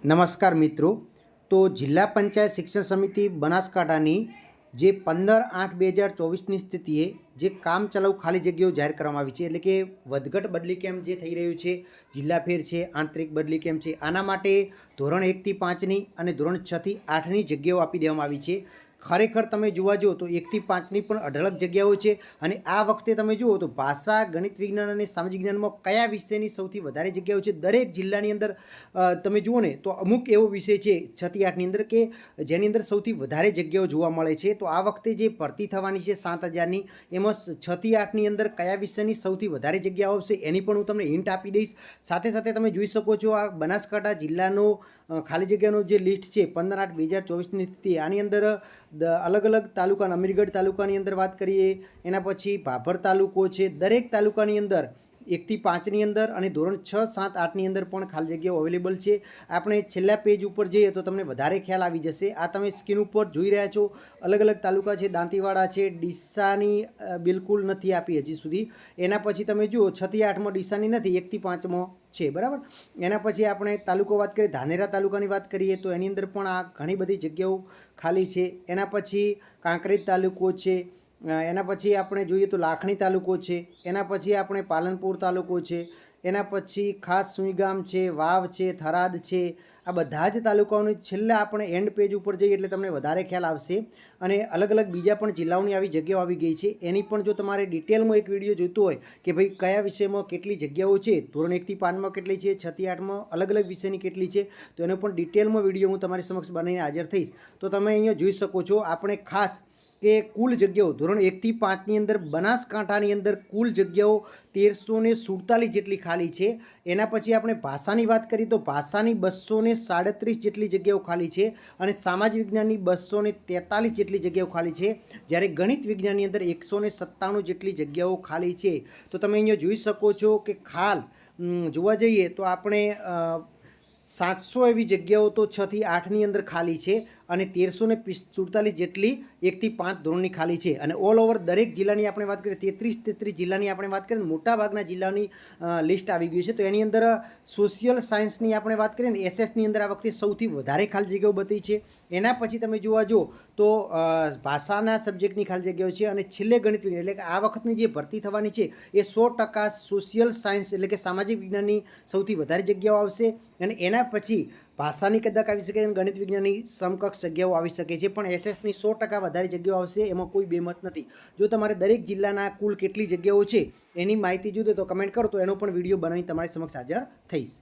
નમસ્કાર મિત્રો। તો જિલ્લા પંચાયત શિક્ષણ સમિતિ બનાસકાંઠાની જે 15/8/2024ની સ્થિતિએ જે કામચલાઉ ખાલી જગ્યાઓ જાહેર કરવામાં આવી છે, એટલે કે વધઘટ બદલી કેમ્પ જે થઈ રહ્યું છે, જિલ્લા ફેર છે, આંતરિક બદલી કેમ્પ છે, આના માટે ધોરણ 1 થી 5ની અને ધોરણ 6 થી 8ની જગ્યાઓ આપી દેવામાં આવી છે। ખરેખર તમે જોવા જો તો 1 થી 5ની પણ અઢળક જગ્યાઓ છે। અને આ વખતે તમે જુઓ તો ભાષા, ગણિત વિજ્ઞાન અને સામાજિક વિજ્ઞાનમાં કયા વિષયની સૌથી વધારે જગ્યાઓ છે દરેક જિલ્લાની અંદર તમે જુઓ ને તો અમુક એવો વિષય છે 6 થી 8ની અંદર કે જેની અંદર સૌથી વધારે જગ્યાઓ જોવા મળે છે। તો આ વખતે જે ભરતી થવાની છે 7000ની, એમાં 6 થી 8ની અંદર કયા વિષયની સૌથી વધારે જગ્યાઓ આવશે એની પણ હું તમને હિન્ટ આપી દઈશ। સાથે સાથે તમે જોઈ શકો છો આ બનાસકાંઠા જિલ્લાનો ખાલી જગ્યાનો જે લિસ્ટ છે 15/8/2024ની સ્થિતિ, આની અંદર અલગ અલગ તાલુકા, અમીરગઢ તાલુકાની અંદર વાત કરીએ, એના પછી ભાભર તાલુકો છે, દરેક તાલુકાની અંદર 1 થી 5ની અંદર અને ધોરણ 6, 7, 8ની અંદર પણ ખાલી જગ્યાઓ અવેલેબલ છે। આપણે છેલ્લા પેજ ઉપર જઈએ તો તમને વધારે ખ્યાલ આવી જશે। આ તમે સ્ક્રીન ઉપર જોઈ રહ્યા છો અલગ અલગ તાલુકા છે, દાંતીવાડા છે, ડીસાની બિલકુલ નથી આપી હજી સુધી। એના પછી તમે જુઓ 6 થી 8માં ડીસાની નથી, 1 થી 5માં છે, બરાબર। એના પછી આપણે તાલુકો વાત કરીએ, ધાનેરા તાલુકાની વાત કરીએ તો એની અંદર પણ આ ઘણી બધી જગ્યાઓ ખાલી છે। એના પછી કાંકરેજ તાલુકો છે, એના પછી આપણે જોઈએ તો લાખણી તાલુકો છે, એના પછી આપણે પાલનપુર તાલુકો છે, એના પછી ખાસ સુઈગામ છે, વાવ છે, થરાદ છે, આ બધા જ તાલુકાઓની છેલ્લે આપણે એન્ડ પેજ ઉપર જઈએ એટલે તમને વધારે ખ્યાલ આવશે। અને અલગ અલગ બીજા પણ જિલ્લાઓની આવી જગ્યાઓ આવી ગઈ છે, એની પણ જો તમારે ડિટેલમાં એક વિડીયો જોઈતો હોય કે ભાઈ કયા વિષયમાં કેટલી જગ્યાઓ છે, ધોરણ 1 થી 5માં કેટલી છે, 6 થી 8માં અલગ અલગ વિષયની કેટલી છે, તો એનો પણ ડિટેલમાં વિડીયો હું તમારી સમક્ષ બનાવીને હાજર થઈશ। તો તમે અહીંયા જોઈ શકો છો આપણે ખાસ કે કુલ જગ્યાઓ ધોરણ 1 થી 5ની અંદર બનાસકાંઠાની અંદર કુલ જગ્યાઓ 1347 જેટલી ખાલી છે। એના પછી આપણે ભાષાની વાત કરીએ તો ભાષાની 237 જેટલી જગ્યાઓ ખાલી છે અને સામાજિક વિજ્ઞાનની 243 જેટલી જગ્યાઓ ખાલી છે, જ્યારે ગણિત વિજ્ઞાનની અંદર 197 જેટલી જગ્યાઓ ખાલી છે। તો તમે અહીંયા જોઈ શકો છો કે જોવા જઈએ તો આપણે 700 એવી જગ્યાઓ તો 6 થી 8ની અંદર ખાલી છે અને 1347 જેટલી 1 થી 5 ધોરણની ખાલી છે। અને ઓલ ઓવર દરેક જિલ્લાની આપણે વાત કરીએ 33 જિલ્લાની આપણે વાત કરીએ, મોટાભાગના જિલ્લાની લિસ્ટ આવી ગઈ છે। તો એની અંદર સોશિયલ સાયન્સની આપણે વાત કરીએ ને એસએસની અંદર આ વખતે સૌથી વધારે ખાલી જગ્યાઓ બધી છે। એના પછી તમે જોવા જો તો ભાષાના સબ્જેક્ટની ખાલી જગ્યાઓ છે અને છેલ્લે ગણિત વિજ્ઞાન, એટલે કે આ વખતની જે ભરતી થવાની છે એ 100% સોશિયલ સાયન્સ એટલે કે સામાજિક વિજ્ઞાનની સૌથી વધારે જગ્યાઓ આવશે। અને એના પછી ભાષાની કદાચ આવી શકે, ગણિત વિજ્ઞાનની સમકક્ષ જગ્યાઓ આવી શકે છે, પણ એસએસની 100% વધારે જગ્યાઓ આવશે, એમાં કોઈ બેમત નથી। જો તમારે દરેક જિલ્લાના કુલ કેટલી જગ્યાઓ છે એની માહિતી જોઈએ તો કમેન્ટ કરો, તો એનો પણ વિડીયો બનાવી તમારી સમક્ષ હાજર થઈશ।